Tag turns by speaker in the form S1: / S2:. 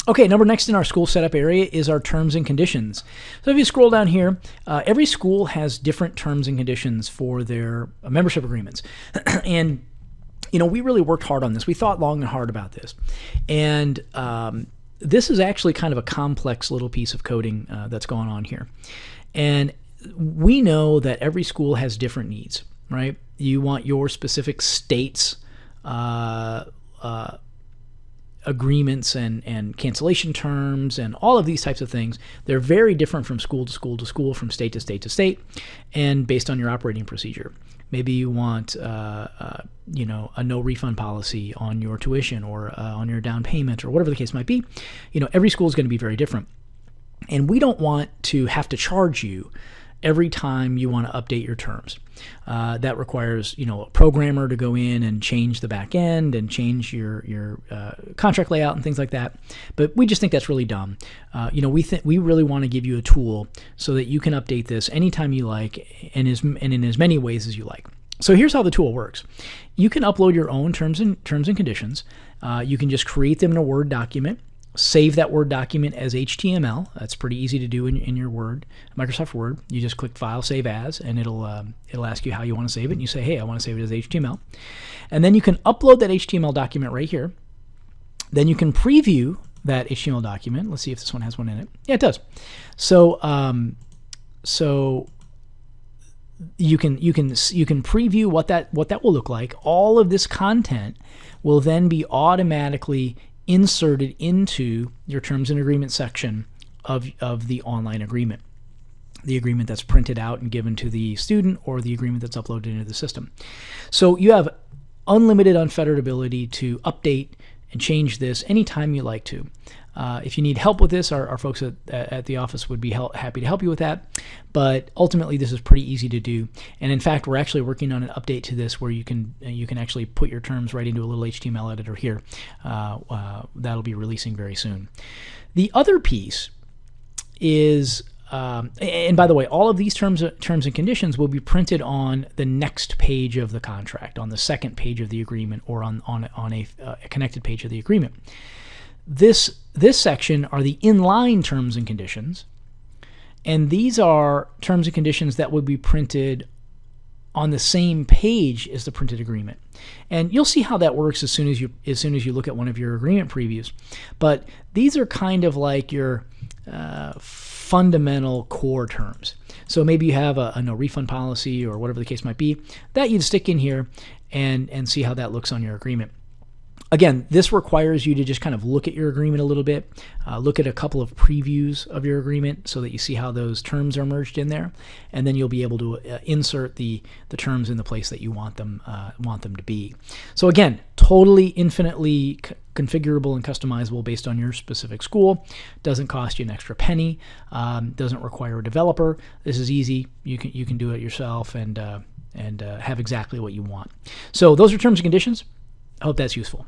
S1: Okay, next in our school setup area is our terms and conditions. So if you scroll down here, every school has different terms and conditions for their membership agreements. And, we really worked hard on this. We thought long and hard about this. And this is actually kind of a complex little piece of coding that's going on here. And we know that every school has different needs, right? You want your specific state's agreements and cancellation terms and all of these types of things. They're very different from school to school to school, from state to state to state, and based on your operating procedure. Maybe you want a no refund policy on your tuition or on your down payment or whatever the case might be. Every school is going to be very different. And we don't want to have to charge you every time you want to update your terms. That requires, a programmer to go in and change the back end and change your contract layout and things like that. But we just think that's really dumb. We really want to give you a tool so that you can update this anytime you like and in as many ways as you like. So here's how the tool works. You can upload your own terms and conditions. You can just create them in a Word document. Save that Word document as HTML. That's pretty easy to do in your Microsoft Word. You just click File, Save As, and it'll ask you how you want to save it. And you say, hey, I want to save it as HTML. And then you can upload that HTML document right here. Then you can preview that HTML document. Let's see if this one has one in it. Yeah, it does. So you can preview what that will look like. All of this content will then be automatically inserted into your terms and agreement section of the online agreement, the agreement that's printed out and given to the student, or the agreement that's uploaded into the system. So you have unlimited, unfettered ability to update and change this anytime you like to. If you need help with this, our folks at the office would be happy to help you with that. But ultimately, this is pretty easy to do. And in fact, we're actually working on an update to this where you can actually put your terms right into a little HTML editor here. That'll be releasing very soon. The other piece is, and by the way, all of these terms and conditions will be printed on the next page of the contract, on the second page of the agreement, or on a connected page of the agreement. This section are the inline terms and conditions, and these are terms and conditions that would be printed on the same page as the printed agreement. And you'll see how that works as soon as you look at one of your agreement previews. But these are kind of like your fundamental core terms. So maybe you have a no refund policy or whatever the case might be, that you'd stick in here and see how that looks on your agreement. Again, this requires you to just kind of look at your agreement a little bit, look at a couple of previews of your agreement so that you see how those terms are merged in there, and then you'll be able to insert the terms in the place that you want them to be. So again, totally infinitely configurable and customizable based on your specific school. Doesn't cost you an extra penny. Doesn't require a developer. This is easy. You can do it yourself and have exactly what you want. So those are terms and conditions. I hope that's useful.